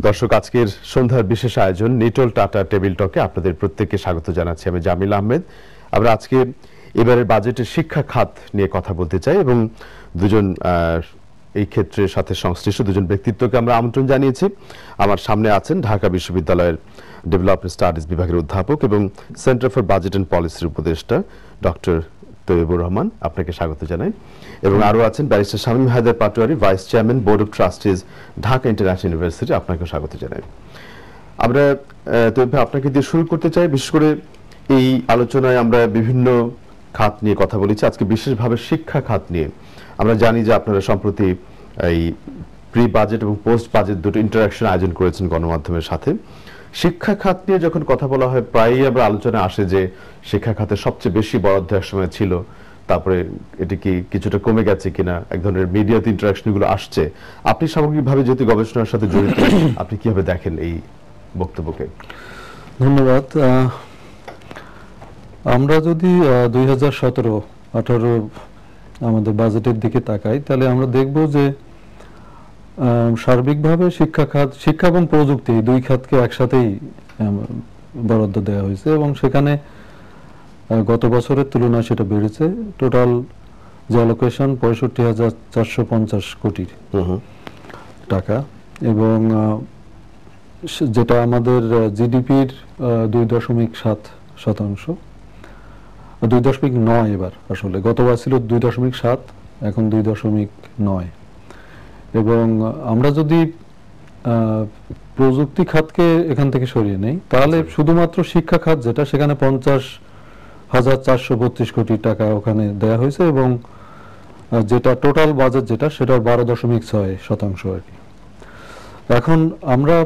দর্শক, আজকের সন্ধ্যার বিশেষ আয়োজন নিটল টাটা টেবিল টকে আপনাদের প্রত্যেককে স্বাগত জানাচ্ছি। আমি জামিল আহমেদ। আমরা আজকে এবারের বাজেটের শিক্ষা খাত নিয়ে কথা বলতে চাই এবং দুজন এই ক্ষেত্রের সাথে সংশ্লিষ্ট দুজন ব্যক্তিত্বকে আমরা আমন্ত্রণ জানিয়েছি। আমার সামনে আছেন ঢাকা বিশ্ববিদ্যালয়ের ডেভেলপমেন্ট স্টাডিজ বিভাগের অধ্যাপক এবং সেন্টার ফর বাজেট অ্যান্ড পলিসির উপদেষ্টা ডক্টর তৈয়বুর রহমান, আপনাকে স্বাগত জানাই। এবং আরও আছেন barrister Shamim Haider Patwari, vice chairman board of trustees Dhaka international university, আপনাকেও স্বাগত জানাই। আমরা তৈয়ব আপনাকে দিয়ে শুরু করতে চাই। বিশেষ করে এই আলোচনায় আমরা বিভিন্ন খাত নিয়ে কথা বলেছি, আজকে বিশেষভাবে শিক্ষা খাত নিয়ে। আমরা জানি যে আপনারা সম্প্রতি এই প্রি বাজেট এবং পোস্ট বাজেট দুটো ইন্টারাকশন আয়োজন করেছেন গণমাধ্যমের সাথে। শিক্ষা খাত নিয়ে যখন কথা বলা হয় প্রায়ই আমরা আলোচনায় আসে যে শিক্ষা খাতে সবচেয়ে বেশি বরাদ্দ এক সময় ছিল, তারপরে এটি কি কিছুটা কমে গেছে কিনা, এক ধরনের মিডিয়াতে ইন্টারাকশনগুলো আসছে। আপনি সামগ্রিকভাবে যেহেতু গবেষণার সাথে জড়িত, আপনি কিভাবে দেখেন এই বক্তব্যকে? ধন্যবাদ। আমরা যদি 2017-18 আমাদের বাজেটের দিকে তাকাই, তাহলে আমরা দেখব যে সার্বিকভাবে শিক্ষা খাত, শিক্ষা এবং প্রযুক্তি এই দুই খাতকে একসাথেই বরাদ্দ দেওয়া হয়েছে এবং সেখানে গত বছরের তুলনায় সেটা বেড়েছে। টোটাল যে অ্যালোকেশন 65,450 কোটি টাকা এবং যেটা আমাদের জিডিপির 2.7%, 2.9 এবার, আসলে গতবার ছিল 2.7, এখন 2.9। এবং আমরা যদি প্রযুক্তি খাতকে এখান থেকে সরিয়ে নেই, তাহলে শুধুমাত্র শিক্ষা খাত যেটা, সেখানে 50,432 কোটি টাকা ওখানে দেয়া হয়েছে এবং যেটা টোটাল বাজেট যেটা, সেটা 12.6% আর কি। এখন আমরা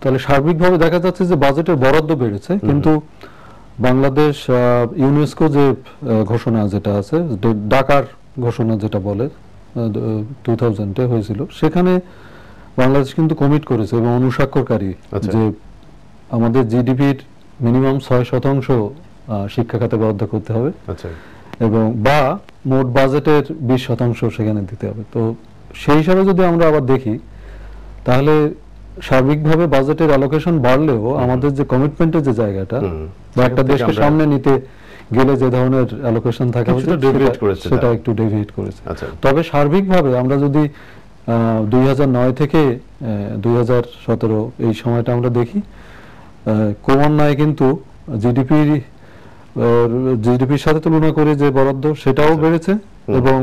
তাহলে সার্বিকভাবে দেখা যাচ্ছে যে বাজেটের বরাদ্দ বেড়েছে, কিন্তু বাংলাদেশ ইউনেস্কো যে ঘোষণা যেটা আছে, ঢাকার ঘোষণা যেটা বলে 2000-এ হয়েছিল, সেখানে বাংলাদেশ কিন্তু কমিট করেছে এবং অনুস্বাক্ষরকারী যে আমাদের জিডিপির মিনিমাম 6% শিক্ষা খাতে বরাদ্দ করতে হবে এবং বা মোট বাজেটের 20% সেখানে দিতে হবে। তো সেই হিসাবে যদি আমরা আবার দেখি, তাহলে সার্বিকভাবে বাজেটের অ্যালোকেশন বাড়লেও আমাদের যে কমিটমেন্টের যে জায়গাটা বা একটা দেশকে সামনে নিতে গেলে যে ধরনের অ্যালোকেশন থাকে সেটা একটু ডেভিয়েট করেছে। তবে সার্বিকভাবে আমরা যদি 2009 থেকে 2017 এই সময়টা আমরা দেখি, ক্রমান্বয়ে কিন্তু জিডিপির সাথে তুলনা করে যে বরাদ্দ সেটাও বেড়েছে এবং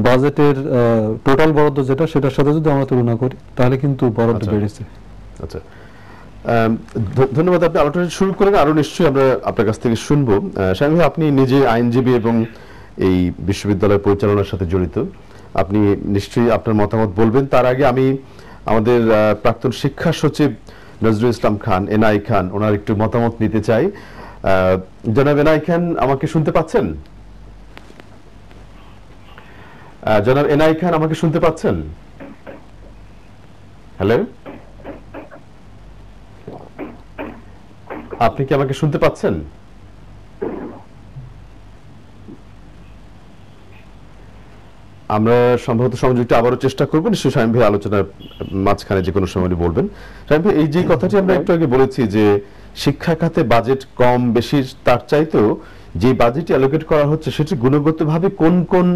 বাজেটের টোটাল বরাদ্দ যেটা, সেটার সাথে যদি আমরা তুলনা করি, তাহলে কিন্তু বরাদ্দ বেড়েছে। আচ্ছা, ধন্যবাদ। আপনি আলোচনা শুরু করেন, আরো নিশ্চয়ই আমরা আপনার কাছ থেকে শুনবো। শামীম ভাই, আপনি নিজে আইনজীবী এবং এই বিশ্ববিদ্যালয় পরিচালনার সাথে জড়িত, আপনি নিশ্চয়ই আপনার মতামত বলবেন। তার আগে আমি আমাদের প্রাক্তন শিক্ষা সচিব নজরুল ইসলাম খান, এনআই খান, ওনার একটু মতামত নিতে চাই। জনাব এনআই খান, আমাকে শুনতে পাচ্ছেন? জনাব এনআই খান, আমাকে শুনতে পাচ্ছেন? হ্যালো, আপনি কি আমাকে শুনতে পাচ্ছেন? আমরা সম্ভবত সংযুক্ত আবারও চেষ্টা করবো। নিশ্চয়ই শামীম ভাই আলোচনার মাঝখানে যে কোনো সময় বলবেন। শামীম ভাই, এই যে কথাটি আমরা একটু আগে বলেছি যে শিক্ষা খাতে বাজেট কম বেশি, তার চাইতেও যে বাজেটটি অ্যালোকেট করা হচ্ছে সেটি গুণগতভাবে কোন কোন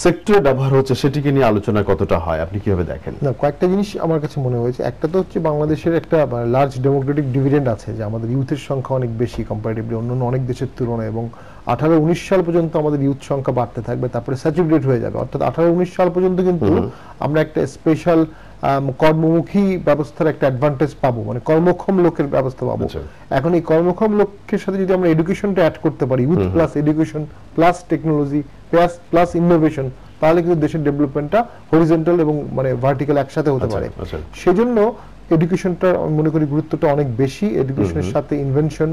সেক্টরে ব্যবহার হচ্ছে সেটিকে নিয়ে আলোচনা কতটা হয়, আপনি কিভাবে দেখেন? না, কয়েকটা জিনিস আমার কাছে মনে হয়েছে। একটা তো হচ্ছে বাংলাদেশের একটা লার্জ ডেমোক্রেটিক ডিভিডেন্ড আছে, যে আমাদের ইউথের সংখ্যা অনেক বেশি কম্পারেটিভলি অন্যান্য অনেক দেশের তুলনায়, এবং 18-19 সাল পর্যন্ত আমাদের ইউথ সংখ্যা বাড়তে থাকবে, তারপরে স্যাচুরেটেড হয়ে যাবে। অর্থাৎ 18-19 সাল পর্যন্ত কিন্তু আমরা একটা স্পেশাল কর্মমুখী ব্যবস্থার একটা অ্যাডভান্টেজ পাবো, মানে কর্মক্ষম লোকের ব্যবস্থা পাবো। এখন এই কর্মক্ষম লোকের সাথে যদি আমরা এডুকেশনটা অ্যাড করতে পারি, youth plus education plus technology plus innovation, তাহলে কিন্তু দেশের ডেভেলপমেন্টটা হরিজন্টাল এবং মানে ভার্টিক্যাল একসাথে হতে পারে। সেজন্য এডুকেশনটা আমি মনে করি গুরুত্বটা অনেক বেশি। এডুকেশনের সাথে ইনভেনশন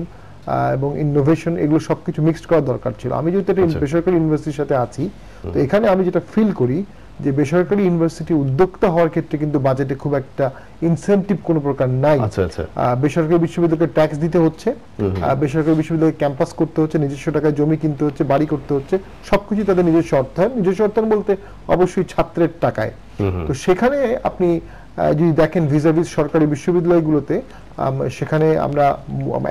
এবং ইনোভেশন, এগুলো সবকিছু মিক্সড করা দরকার ছিল। আমি যেহেতু একটা বেসরকারি ইউনিভার্সিটির সাথে আছি, তো এখানে আমি যেটা ফিল করি যে বেসরকারি ইউনিভার্সিটি উদ্যোক্তা হওয়ার ক্ষেত্রে কিন্তু বাজেটে খুব একটা ইনসেনটিভ কোনো প্রকার নাই। বেসরকারি বিশ্ববিদ্যালয়কে ট্যাক্স দিতে হচ্ছে, বেসরকারি বিশ্ববিদ্যালয়ে ক্যাম্পাস করতে হচ্ছে, নিজস্ব টাকায় জমি কিনতে হচ্ছে, বাড়ি করতে হচ্ছে, সবকিছু তাদের নিজস্ব অর্থায়ন। নিজস্ব অর্থায়ন বলতে অবশ্যই ছাত্রের টাকায়। তো সেখানে আপনি যদি দেখেন ভিজাভিজ সরকারি বিশ্ববিদ্যালয়গুলোতে সেখানে আমরা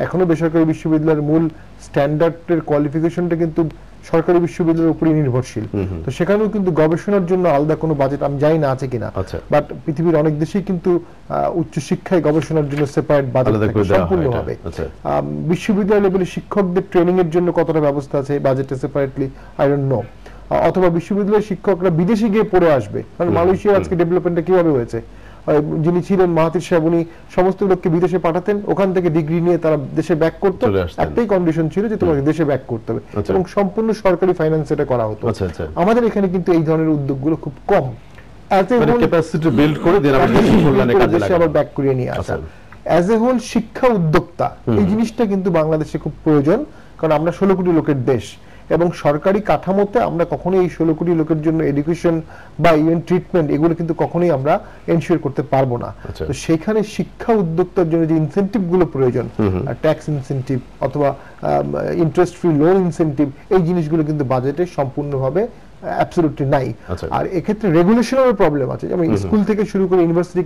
এখনো বেসরকারি বিশ্ববিদ্যালয়ের মূল স্ট্যান্ডার্ডের কোয়ালিফিকেশনটা কিন্তু সরকারি বিশ্ববিদ্যালয়ের উপরই নির্ভরশীল। তো সেখানেও কিন্তু গবেষণার জন্য আলাদা কোনো বাজেট আমি জানি না আছে কিনা, বাট পৃথিবীর অনেক দেশেই কিন্তু উচ্চশিক্ষায় গবেষণার জন্য সেপারেট বাজেট থাকে সম্পূর্ণভাবে। বিশ্ববিদ্যালয় লেভেলে শিক্ষকদের ট্রেনিং এর জন্য কতটা ব্যবস্থা আছে বাজেটে সেপারেটলি আই ডোন্ট নো। অথবা বিশ্ববিদ্যালয়ের শিক্ষকরা বিদেশে গিয়ে পড়ে আসবে, কারণ মালয়েশিয়ার আজকে ডেভেলপমেন্টটা কিভাবে হয়েছে, যিনি ছিলেন মাহাথির সাহেব উনি সমস্ত লোককে বিদেশে পাঠাতেন, ওখান থেকে ডিগ্রি নিয়ে তারা দেশে ব্যাক করতো, একটাই কন্ডিশন ছিল যে তোমাকে দেশে ব্যাক করতে হবে, এবং সম্পূর্ণ সরকারি ফাইন্যান্স এটা করা হতো। আমাদের এখানে কিন্তু এই ধরনের উদ্যোগগুলো খুব কম, ক্যাপাসিটি বিল্ড করে দেন দেশে আবার ব্যাক করিয়ে নিয়ে আসা। অ্যাজ এ হোল শিক্ষা উদ্যোক্তা এই জিনিসটা কিন্তু বাংলাদেশে খুব প্রয়োজন, কারণ আমরা 16 কোটি লোকের দেশ, এবং সরকারি কাঠামোতে আমরা কখনোই এই 16 কোটি লোকের জন্য এডুকেশন বা ইভেন ট্রিটমেন্ট এগুলো কিন্তু কখনোই আমরা এনশিওর করতে পারবো না। তো সেখানে শিক্ষা উদ্যোক্তার জন্য যে ইনসেনটিভ গুলো প্রয়োজন, ট্যাক্স ইনসেনটিভ অথবা ইন্টারেস্ট ফ্রি লোন ইনসেনটিভ, এই জিনিসগুলো কিন্তু বাজেটে সম্পূর্ণভাবে অ্যাবসলিউটলি নাই। আর এক্ষেত্রে রেগুলেশনের প্রবলেম আছে, যেমন স্কুল থেকে শুরু করে ইউনিভার্সিটি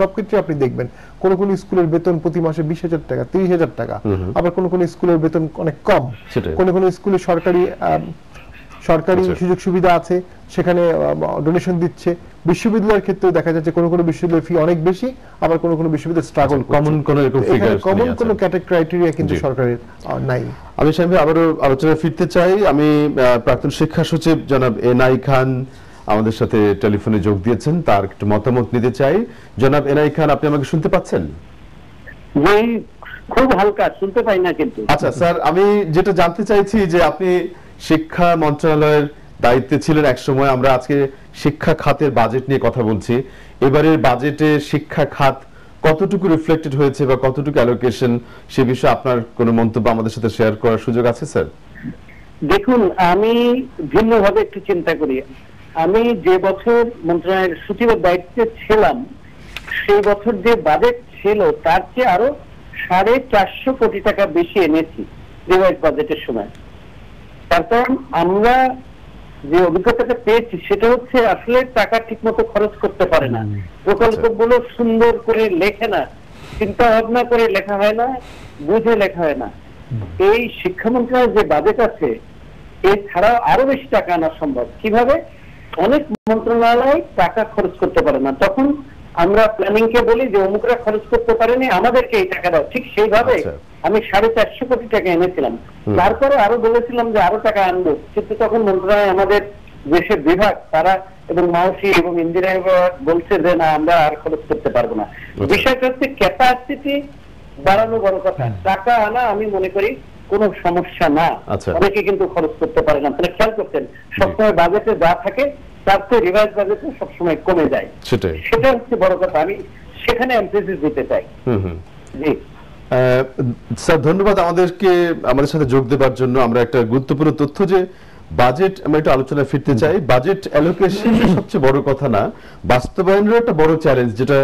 সব ক্ষেত্রে আপনি দেখবেন কোন কোন স্কুলের বেতন প্রতি মাসে 20,000 টাকা 30,000 টাকা, আবার কোন কোন স্কুলের বেতন অনেক কম, কোন কোন স্কুলে সরকারি সুযোগ সুবিধা আছে সেখানে ডোনেশন দিচ্ছে। বিশ্ববিদ্যালয়ের ক্ষেত্রে দেখা যাচ্ছে কোন কোন বিশ্ববিদ্যালয়ের ফি অনেক বেশি, আবার কোন কোন বিশ্ববিদ্যালয় স্ট্রাগল কমন কোন ক্রাইটেরিয়া কিন্তু সরকারের নাই। আমি সাহেব আবারও আলোচনায় ফিরতে চাই। আমি প্রাক্তন শিক্ষা সচিব জনাব এনআই খান আমাদের সাথে টেলিফোনে যোগ দিয়েছেন, তার একটু মতামত নিতে চাই। জনাব এনআই খান, আপনি আমাকে শুনতে পাচ্ছেন? খুব হালকা শুনতে পাই না কিন্তু। আচ্ছা স্যার, আমি যেটা জানতে চাইছি যে আপনি শিক্ষা মন্ত্রণালয়ের দায়িত্বে ছিলেন এক সময়, আমরা আজকে শিক্ষা খাতের বাজেট নিয়ে কথা বলছি। এবারের বাজেটে শিক্ষা খাত কতটুকু রিফ্লেক্টেড হয়েছে বা কতটুকু অ্যালোকেশন, সে বিষয়ে আপনার কোনো মন্তব্য আমাদের সাথে শেয়ার করার সুযোগ আছে স্যার? দেখুন, আমি ভিন্নভাবে একটু চিন্তা করি। আমি যে বছর মন্ত্রণালয়ের সচিবের দায়িত্বে ছিলাম সেই বছর যে বাজেট ছিল তার চেয়ে আরো 450 কোটি টাকা বেশি এনেছি রিভাইজ বাজেটের সময়। তার কারণ আমরা যে অভিজ্ঞতাটা পেয়েছি সেটা হচ্ছে আসলে টাকা ঠিক মতো খরচ করতে পারে না, প্রকল্পগুলো সুন্দর করে লেখে না, চিন্তা ভাবনা করে লেখা হয় না, বুঝে লেখা হয় না। এই শিক্ষা মন্ত্রণালয়ের যে বাজেট আছে এছাড়াও আরো বেশি টাকা আনা সম্ভব। কিভাবে? অনেক মন্ত্রণালয় টাকা খরচ করতে পারে না, তখন আমরা প্ল্যানিং কে বলি যে অমুকরা খরচ করতে পারেনি, আমাদেরকে এই টাকা দাও। ঠিক সেইভাবে আমি 450 কোটি টাকা এনেছিলাম, তারপরে আরো বলেছিলাম যে আরো টাকা আনবো, কিন্তু তখন মন্ত্রণালয় আমাদের দেশের বিভাগ তারা এবং মাউসি এবং ইন্দিরা বলছে যে না, আমরা আর খরচ করতে পারবো না। বিষয়টা হচ্ছে ক্যাপাসিটি বাড়ানো বড় কথা, টাকা আনা আমি মনে করি কোনো সমস্যা না। অনেকে কিন্তু খরচ করতে পারে না। তাহলে খেয়াল করতেন সবসময় বাজেটে যা থাকে তার চেয়ে রিভাইজ বাজেটে সবসময় কমে যায়, সেটা হচ্ছে বড় কথা। আমি সেখানে এমফেসিস দিতে চাই। জি স্যার, ধন্যবাদ আমাদের সাথে যোগ দেওয়ার জন্য। আমরা একটা গুরুত্বপূর্ণ তথ্য যে বাজেট, আমরা একটু আলোচনায় ফিরতে চাই। বাজেট অ্যালোকেশন সবচেয়ে বড় কথা না, বাস্তবায়নের একটা বড় চ্যালেঞ্জ, যেটা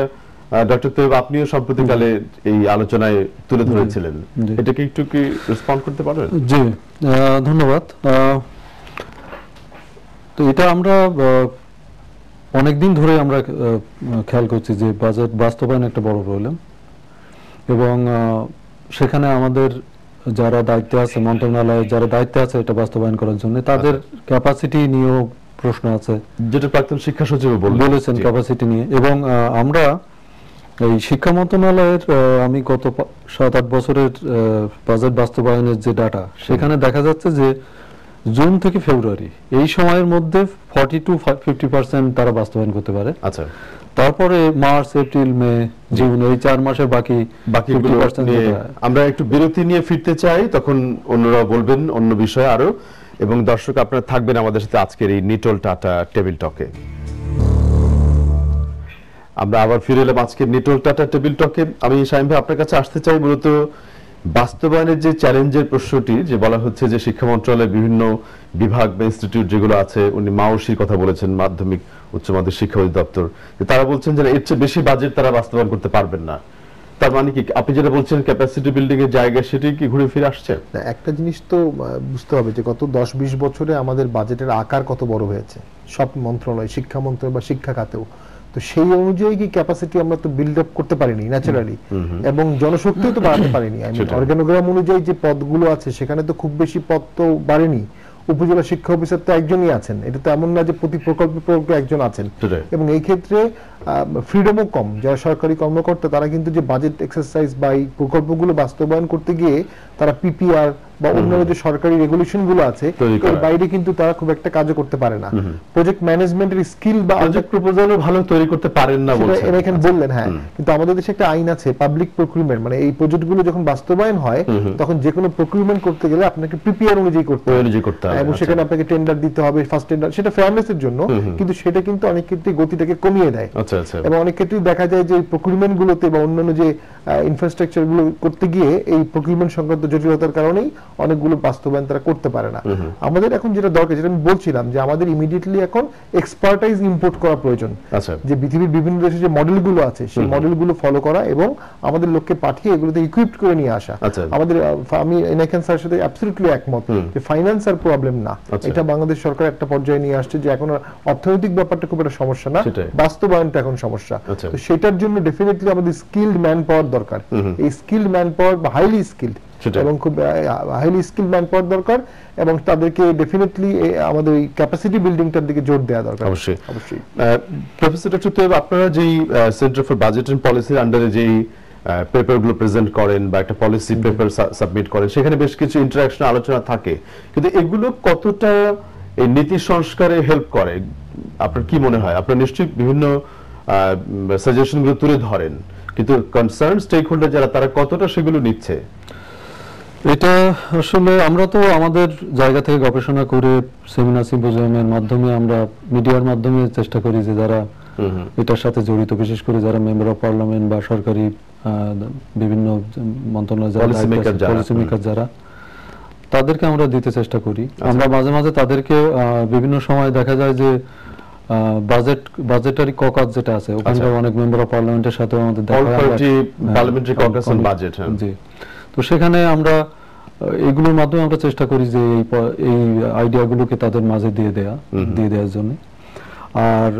ডক্টর তৈয়ব আপনিও সম্প্রতিকালে এই আলোচনায় তুলে ধরেছিলেন। এটাকে একটু কি রেসপন্ড করতে পারবেন? জি ধন্যবাদ। তো এটা আমরা অনেকদিন ধরে আমরা খেয়াল করছি যে বাজেট বাস্তবায়ন একটা বড় প্রবলেম, এবং সেখানে আমাদের যারা দায়িত্বে আছে, মন্ত্রণালয়ে যারা দায়িত্বে আছে এটা বাস্তবায়ন করার জন্য, তাদের ক্যাপাসিটি নিয়েও প্রশ্ন আছে, যেটা প্রাক্তন শিক্ষা সচিব বলেছেন ক্যাপাসিটি নিয়ে। এবং আমরা এই শিক্ষা মন্ত্রণালয়ের আমি গত 7-8 বছরের বাজেট বাস্তবায়নের যে ডাটা, সেখানে দেখা যাচ্ছে যে জুন থেকে ফেব্রুয়ারি এই সময়ের মধ্যে 40-50% তারা বাস্তবায়ন করতে পারে। আচ্ছা, তারপরে মার্চ, এপ্রিল, মে, জুন এই 4 মাসের বাকি আমরা একটু বিরতি নিয়ে ফিরতে চাই, তখন অন্যরা বলবেন অন্য বিষয়ে আরো, এবং দর্শক আপনারা থাকবেন আমাদের সাথে আজকের এই নিটোল টাটা টেবিল টকে। আমরা আবার ফিরে এলাম আজকের নিটোল টাটা টেবিল টকে। আমি শামীম ভাই আপনার কাছে আসতে চাই মূলত বাস্তবায়নের যে চ্যালেঞ্জের প্রশ্নটি, যে বলা হচ্ছে যে শিক্ষা মন্ত্রণালয়ের বিভিন্ন বিভাগ বা ইনস্টিটিউট যেগুলো আছে, উনি মাউসির কথা বলেছেন, মাধ্যমিক উচ্চ মাধ্যমিক শিক্ষা অধিদপ্তর, তারা বলছেন যে এর চেয়ে বেশি বাজেট তারা বাস্তবায়ন করতে পারবেন না। তার মানে কি আপনি যেটা বলছেন ক্যাপাসিটি বিল্ডিং এর জায়গা, সেটি কি ঘুরে ফিরে আসছে? একটা জিনিস তো বুঝতে হবে যে গত 10-20 বছরে আমাদের বাজেটের আকার কত বড় হয়েছে, সব মন্ত্রণালয়, শিক্ষা মন্ত্রণালয় বা শিক্ষা খাতেও। তো তো সেই অনুযায়ী কি ক্যাপাসিটি আমরা তো বিল্ড আপ করতে পারিনি ন্যাচারালি, এবং জনশক্তিও তো বাড়াতে পারিনি। অর্গানোগ্রাম অনুযায়ী যে পদগুলো আছে সেখানে তো খুব বেশি পদ তো বাড়েনি। উপজেলা শিক্ষা অফিসার তো একজনই আছেন, এটা তো এমন না যে প্রতি প্রকল্পে একজন আছেন। এবং এই ক্ষেত্রে ফ্রিডমও কম। যারা সরকারি কর্মকর্তা তারা কিন্তু যে বাজেট এক্সারসাইজ বা এই প্রকল্পগুলো বাস্তবায়ন করতে গিয়ে তারা পিপিআর বা অন্যান্য যে সরকারি রেগুলেশন গুলো আছে এর বাইরে কিন্তু তারা খুব একটা কাজও করতে পারে না। প্রজেক্ট ম্যানেজমেন্টের স্কিল বা প্রজেক্ট প্রপোজালও ভালো তৈরি করতে পারেন না বলছেন, এখানে বললেন। হ্যাঁ, কিন্তু আমাদের দেশে একটা আইন আছে পাবলিক প্রকিউরমেন্ট, মানে এই প্রজেক্টগুলো যখন বাস্তবায়ন হয় তখন যে কোনো প্রকিউরমেন্ট করতে গেলে আপনাকে পিপিআর অনুযায়ী করতে হবে, এবং সেখানে আপনাকে টেন্ডার দিতে হবে, ফার্স্ট টেন্ডার, সেটা ফেয়ারনেসের জন্য, কিন্তু সেটা কিন্তু অনেক ক্ষেত্রে গতিটাকে কমিয়ে দেয়। এবং অনেক ক্ষেত্রে দেখা যায় যে প্রকিউরমেন্ট গুলোতে বা অন্যান্য যে ইনফ্রাস্ট্রাকচার গুলো করতে গিয়ে এই প্রকিউরমেন্ট সংক্রান্ত জটিলতার কারণেই অনেকগুলো বাস্তবায়ন তারা করতে পারে না। আমাদের এখন যেটা দরকার, যেটা আমি বলছিলাম, যে আমাদের ইমিডিয়েটলি এখন এক্সপার্টাইজ ইম্পোর্ট করা প্রয়োজন। যে পৃথিবীর বিভিন্ন দেশে যে মডেলগুলো আছে সেই মডেলগুলো ফলো করা এবং আমাদের লোককে পাঠিয়ে এগুলোতে ইকুইপড করে নিয়ে আসা। আমাদের আমি এনাকেন স্যারের সাথে অ্যাবসলিউটলি একমত যে ফাইন্যান্স আর প্রবলেম না, এটা বাংলাদেশ সরকার একটা পর্যায়ে নিয়ে আসছে যে এখন অর্থনৈতিক ব্যাপারটা খুব একটা সমস্যা না, বাস্তবায়নটা এখন সমস্যা। তো সেটার জন্য ডেফিনেটলি আমাদের স্কিলড ম্যান পাওয়ার দরকার। এই স্কিলড ম্যান পাওয়ার বা হাইলি স্কিলড এবং খুব হাইলি স্কিলড ম্যান পাওয়ার দরকার, এবং তাদেরকে ডেফিনেটলি আমাদের এই ক্যাপাসিটি বিল্ডিংটার দিকে জোর দেওয়া দরকার। অবশ্যই অবশ্যই। প্রফেসর ডক্টর তোয়েব, আপনারা যেই সেন্টার ফর বাজেট এন্ড পলিসির আন্ডারে যেই পেপারগুলো প্রেজেন্ট করেন বা একটা পলিসি পেপার সাবমিট করেন, সেখানে বেশ কিছু ইন্টারাকশন আলোচনা থাকে, কিন্তু এগুলো কতটা এই নীতি সংস্কারে হেল্প করে আপনার কি মনে হয়? আপনারা নিশ্চয়ই বিভিন্ন সাজেশনগুলো তুলে ধরেন, কিন্তু কনসার্ন স্টেক হোল্ডার যারা তারা কতটা সেগুলো নিচ্ছে? এটা আসলে আমরা তো আমাদের জায়গা থেকে গবেষণা করে সেমিনার সিম্পোজিয়ামের মাধ্যমে, আমরা মিডিয়ার মাধ্যমে চেষ্টা করি যে যারা এটার সাথে জড়িত, বিশেষ করে যারা মেম্বার অফ পার্লামেন্ট বা সরকারি বিভিন্ন মন্ত্রণালয় যারা পলিসি মেকার যারা, তাদেরকে আমরা দিতে চেষ্টা করি। আমরা মাঝে মাঝে তাদেরকে বিভিন্ন সময় দেখা যায় যে বাজেটারি ককাস যেটা আছে ওখানকার অনেক মেম্বার অফ পার্লামেন্টের সাথে আমাদের তো সেখানে আমরা এগুলোর মাধ্যমে আমরা চেষ্টা করি যে এই আইডিয়াগুলোকে তাদের মাঝে দিয়ে দেওয়ার জন্য। আর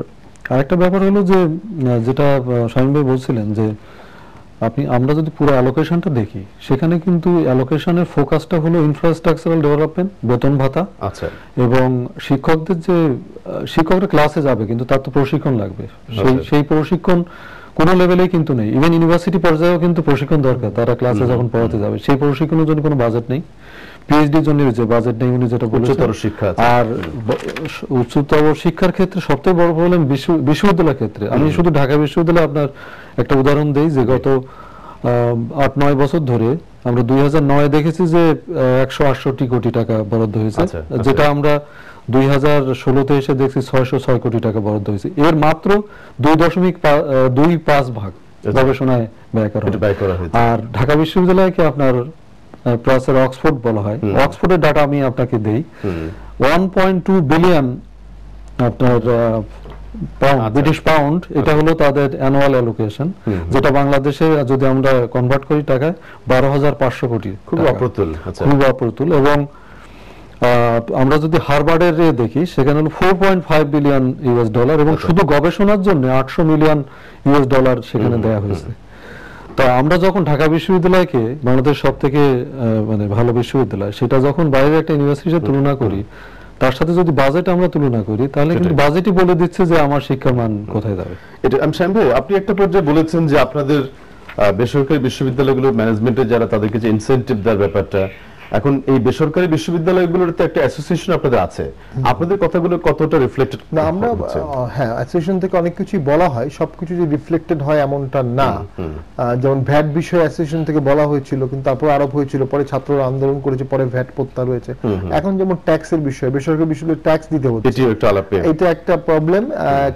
আরেকটা ব্যাপার হলো যে যেটা শামীম ভাই বলছিলেন যে আমরা যদি পুরো অ্যালোকেশনটা দেখি, সেখানে কিন্তু অ্যালোকেশনের ফোকাসটা হলো ইনফ্রাস্ট্রাকচারাল ডেভেলপমেন্ট, বেতন ভাতা, এবং শিক্ষকদের যে শিক্ষকরা ক্লাসে যাবে কিন্তু তার তো প্রশিক্ষণ লাগবে, সেই প্রশিক্ষণ কোনো লেভেলেই কিন্তু নেই। ইভেন ইউনিভার্সিটি পর্যায়েও কিন্তু প্রশিক্ষণ দরকার, তারা ক্লাসে যখন পড়াতে যাবে সেই প্রশিক্ষণের জন্য কোনো বাজেট নেই। পিএইচডির জন্য যে বাজেট নেই উনি যেটা বলেছেন। আর উচ্চতর শিক্ষার ক্ষেত্রে সবচেয়ে বড় প্রবলেম বিশ্ববিদ্যালয়ের ক্ষেত্রে। আমি শুধু ঢাকা বিশ্ববিদ্যালয়ে আপনার একটা উদাহরণ দেই যে গত ৮-৯ বছর ধরে আমরা 2009 দেখেছি যে 168 কোটি টাকা বরাদ্দ হয়েছে, যেটা আমরা 2016-তে এসে দেখছি 606 কোটি টাকা বরাদ্দ হয়েছে। এর মাত্র 2.25 ভাগ গবেষণায় ব্যয় করা হয়। আর ঢাকা বিশ্ববিদ্যালয়কে আপনার প্রাসের অক্সফোর্ড বলা হয়, অক্সফোর্ডের ডাটা আমি আপনাকে দেই, 1.2 বিলিয়ন আপনার ব্রিটিশ পাউন্ড, এটা হলো তাদের অ্যানুয়াল অ্যালোকেশন, যেটা বাংলাদেশে যদি আমরা কনভার্ট করি টাকায় 12,500 কোটি। খুব অপ্রতুল। এবং আমরা যদি হার্ভার্ডের দেখি সেখানে হলো 4.5 বিলিয়ন ইউএস ডলার, এবং শুধু গবেষণার জন্য 800 মিলিয়ন ইউএস ডলার সেখানে দেয়া হয়েছে। তো আমরা যখন ঢাকা বিশ্ববিদ্যালয়কে বাংলাদেশ সব থেকে মানে ভালো বিশ্ববিদ্যালয়, সেটা যখন বাইরের একটা ইউনিভার্সিটির সাথে তুলনা করি, তার সাথে যদি বাজেট আমরা তুলনা করি, তাহলে কিন্তু বাজেটই বলে দিচ্ছে যে আমার শিক্ষার মান কোথায় যাবে। এটা আমি শামীম ভাই, আপনি একটা পর্যায়ে বলেছেন যে আপনাদের বেসরকারি বিশ্ববিদ্যালয়গুলোর ম্যানেজমেন্টে যারা তাদেরকে যে ইনসেনটিভ দেওয়ার ব্যাপারটা, এখন এই বেসরকারি বিশ্ববিদ্যালয়গুলোর তো একটা অ্যাসোসিয়েশন আপনাদের আছে, আপনাদের কথাগুলো কতটা রিফ্লেক্টেড? না, আমরা হ্যাঁ অ্যাসোসিয়েশন থেকে অনেক কিছুই বলা হয়, সবকিছু যে রিফ্লেক্টেড হয় এমনটা না। যেমন ভ্যাট বিষয়ে অ্যাসোসিয়েশন থেকে বলা হয়েছিল, কিন্তু তারপর আরোপ হয়েছিল, পরে ছাত্ররা আন্দোলন করেছে, পরে ভ্যাট প্রত্যাহার হয়েছে। এখন যেমন ট্যাক্সের বিষয়, বেসরকারি বিশ্ববিদ্যালয়ে ট্যাক্স দিতে হচ্ছে, এটা একটা প্রবলেম।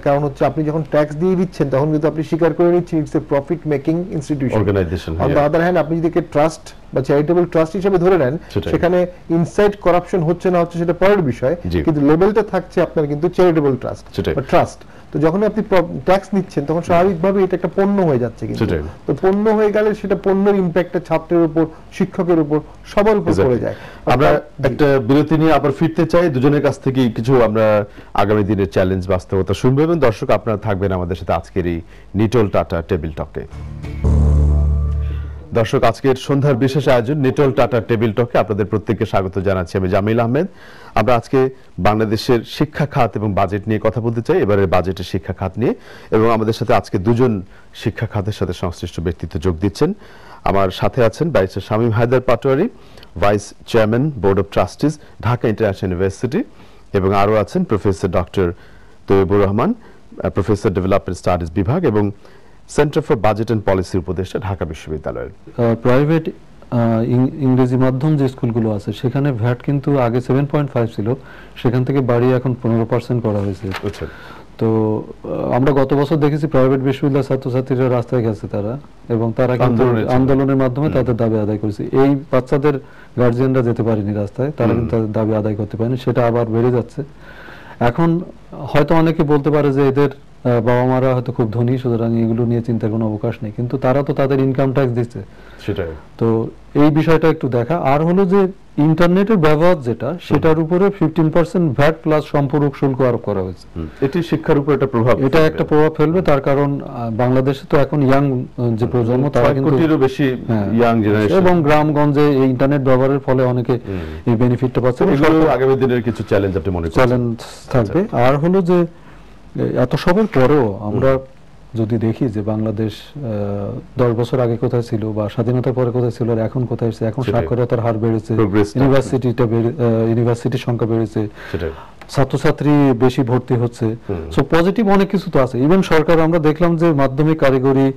কারণ হচ্ছে আপনি যখন ট্যাক্স দিয়ে দিচ্ছেন তখন কিন্তু আপনি স্বীকার করে নিচ্ছেন it's a profit making institution. On the other hand আপনি যদি ট্রাস্ট বা চ্যারিটেবল ট্রাস্ট হিসেবে ধরে নেন, সেটাই। সেখানে ইনসাইড করাপশন হচ্ছে না হচ্ছে সেটা পরের বিষয়, জি। কিন্তু লেভেলটা থাকছে আপনার কিন্তু চ্যারিটেবল ট্রাস্ট সেটাই। বা ট্রাস্ট। তো যখন আপনি ট্যাক্স নিচ্ছেন তখন স্বাভাবিকভাবে এটা একটা পণ্য হয়ে যাচ্ছে, কিন্তু সেটাই। তো পণ্য হয়ে গেলে সেটা পণ্যের ইম্প্যাক্টটা ছাত্রের উপর, শিক্ষকের উপর, সবার উপর পড়ে যায়। আমরা একটা বিরতি নিয়ে আবার ফিরতে চাই, দুজনের কাছ থেকে কিছু আমরা আগামী দিনের চ্যালেঞ্জ বাস্তবতা শুনবো, এবং দর্শক আপনারা থাকবেন আমাদের সাথে আজকের এই নিটল টাটা টেবিল টকে। দর্শক, আজকের সন্ধ্যার বিশেষ আয়োজন নিটল টাটা টেবিল টকে আপনাদের প্রত্যেককে স্বাগত জানাচ্ছি। আমি জামিল আহমেদ। আমরা আজকে বাংলাদেশের শিক্ষা খাত এবং বাজেট নিয়ে কথা বলতে চাই, এবারের বাজেটের শিক্ষা খাত নিয়ে, এবং আমাদের সাথে আজকে দুজন শিক্ষা খাতের সাথে সংশ্লিষ্ট ব্যক্তিত্ব যোগ দিচ্ছেন। আমার সাথে আছেন barrister Shamim Haider Patwari, vice chairman board of trustees, Dhaka international university, এবং আরও আছেন professor doctor Taiyabur Rahman, professor development studies বিভাগ এবং centre for budget and policy উপদেষ্টা, ঢাকা বিশ্ববিদ্যালয়ের। প্রাইভেট ইংরেজি মাধ্যম যে স্কুলগুলো আছে সেখানে ভ্যাট কিন্তু আগে 7.5 ছিল, সেখান থেকে বাড়িয়ে এখন 15% করা হয়েছে। আচ্ছা। তো আমরা গত বছর দেখেছি প্রাইভেট বিশ্ববিদ্যালয়ের ছাত্রছাত্রীরা রাস্তায় গেছে তারা, এবং তারা কিন্তু আন্দোলনের মাধ্যমে তাদের দাবি আদায় করেছে। এই বাচ্চাদের গার্জিয়ানরা যেতে পারেনি রাস্তায়, তারা কিন্তু তাদের দাবি আদায় করতে পারেনি, সেটা আবার বেড়ে যাচ্ছে। এখন হয়তো অনেকে বলতে পারে যে এদের বাবা মারা হয়তো খুব ধনী, সুতরাং এগুলো নিয়ে চিন্তার কোনো অবকাশ নেই, কিন্তু তারা তো তাদের ইনকাম ট্যাক্স দিচ্ছে। সেটাই। তো এই বিষয়টা একটু দেখা। আর হলো যে ইন্টারনেটের ব্যবহার যেটা, সেটার উপরে 15% ভ্যাট প্লাস সম্পূরক শুল্ক আরোপ করা হয়েছে। এটি শিক্ষার উপর একটা প্রভাব, এটা একটা প্রভাব ফেলবে, তার কারণ বাংলাদেশে তো এখন ইয়াং যে প্রজন্ম, তারা কিন্তু বেশি ইয়াং জেনারেশন, এবং গ্রামগঞ্জে এই ইন্টারনেট ব্যবহারের ফলে অনেকে এই বেনিফিটটা পাচ্ছে। আগামী দিনের কিছু চ্যালেঞ্জ আপনি মনে করেন? চ্যালেঞ্জ থাকবে। আর হলো যে এত সবের পরেও আমরা যদি দেখি যে বাংলাদেশ 10 বছর আগে কোথায় ছিল, বা স্বাধীনতার পরে কোথায় ছিল, আর এখন কোথায় এসেছে। এখন সাক্ষরতার হার বেড়েছে, ইউনিভার্সিটির সংখ্যা বেড়েছে, ছাত্রছাত্রী বেশি ভর্তি হচ্ছে। সো পজিটিভ অনেক কিছু তো আছে। ইভেন সরকার, আমরা দেখলাম যে মাধ্যমিক, কারিগরি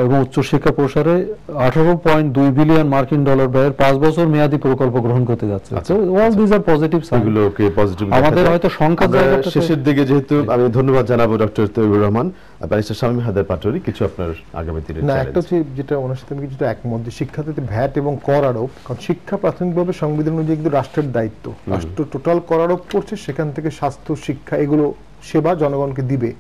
এবং উচ্চশিক্ষা প্রসারে 18.2 বিলিয়ন মার্কিন ডলার ব্যয়ের 5 বছর মেয়াদী প্রকল্প গ্রহণ করতে যাচ্ছে। All this are positive sign. এগুলোকে পজিটিভ আমাদের হয়তো সংখ্যা জায়গাটা শেষের দিকে, যেহেতু আমি ধন্যবাদ জানাবো ডক্টর তৈয়বুর রহমান, ব্যারিস্টার শামীম হায়দার পাটোয়ারি, কিছু আপনার আগামী দিনের না, একটা হচ্ছে যেটা ওনার সাথে আমি কিছুটা একমত, যে শিক্ষাতে ভ্যাট এবং কর আরোপ, কারণ শিক্ষা প্রাথমিকভাবে সংবিধান অনুযায়ী কিন্তু রাষ্ট্রের দায়িত্ব, রাষ্ট্র টোটাল কর আরোপ করছে, সেখান থেকে স্বাস্থ্য, শিক্ষা, এগুলো সেবা জনগণকে দিবে।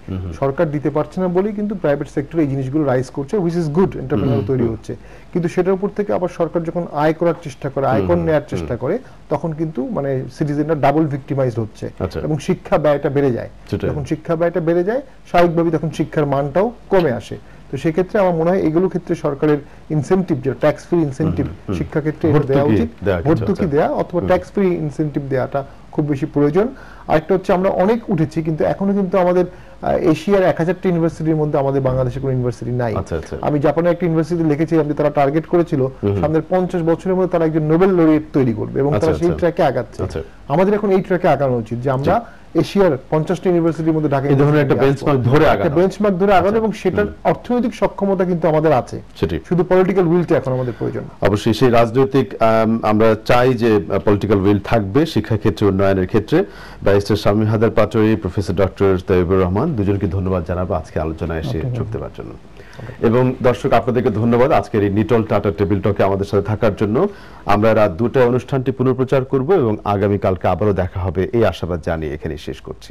সরকার দিতে পারছে না বলেই কিন্তু প্রাইভেট সেক্টর এই জিনিসগুলো রাইজ করছে, হুইচ ইজ গুড, এন্টারপ্রেনার তৈরি হচ্ছে। কিন্তু সেটার উপর থেকে আবার সরকার যখন আয় করার চেষ্টা করে, আয়কর নেওয়ার চেষ্টা করে, তখন কিন্তু মানে সিটিজেনরা ডাবল ভিক্টিমাইজড হচ্ছে, এবং শিক্ষা ব্যয়টা বেড়ে যায়। যখন শিক্ষা ব্যয়টা বেড়ে যায়, স্বাভাবিকভাবেই তখন শিক্ষার মানটাও কমে আসে। তো সেক্ষেত্রে আমার মনে হয় এগুলো ক্ষেত্রে সরকারের ইনসেনটিভ, যেটা ট্যাক্স ফ্রি ইনসেনটিভ শিক্ষা ক্ষেত্রে দেওয়া উচিত, ভর্তুকি দেওয়া অথবা ট্যাক্স ফ্রি ইনসেনটিভ দেওয়াটা খুব বেশি প্রয়োজন। আরেকটা হচ্ছে, আমরা অনেক উঠেছি, কিন্তু এখনো কিন্তু আমাদের এশিয়ার 1000টা ইউনিভার্সিটির মধ্যে আমাদের বাংলাদেশে কোনো ইউনিভার্সিটি নাই। আমি জাপানের একটা ইউনিভার্সিটি লিখেছিলাম যে তারা টার্গেট করেছিল সামনের 50 বছরের মধ্যে তারা একজন নোবেল লরিয়েট তৈরি করবে, এবং তারা সেই ট্র্যাকে আগাচ্ছে। আমাদের এখন এই ট্র্যাকে আগানো উচিত, যে আমরা এশিয়ার 50টা ইউনিভার্সিটির মধ্যে ঢাকা এই ধরনের একটা বেঞ্চমার্ক ধরে আগানো, এবং সেটার অর্থনৈতিক সক্ষমতা কিন্তু আমাদের আছে, শুধু পলিটিক্যাল উইলটা এখন আমাদের প্রয়োজন। অবশ্যই সেই রাজনৈতিক, আমরা চাই যে পলিটিক্যাল উইল থাকবে শিক্ষা ক্ষেত্রে, উন্নয়নের ক্ষেত্রে। Barrister Shamim Haider Patwari, professor doctor Taiyabur Rahman, দুজনকে ধন্যবাদ জানাবো আজকে আলোচনায় এসে যোগ দেওয়ার জন্য। এবং দর্শক, আপনাদেরকে ধন্যবাদ আজকের এই নিটল টাটা টেবিল টকে আমাদের সাথে থাকার জন্য। আমরা রাত 2টায় অনুষ্ঠানটি পুনঃপ্রচার করব, এবং আগামীকালকে আবারও দেখা হবে এই আশাবাদ জানিয়ে এখানে শেষ করছি।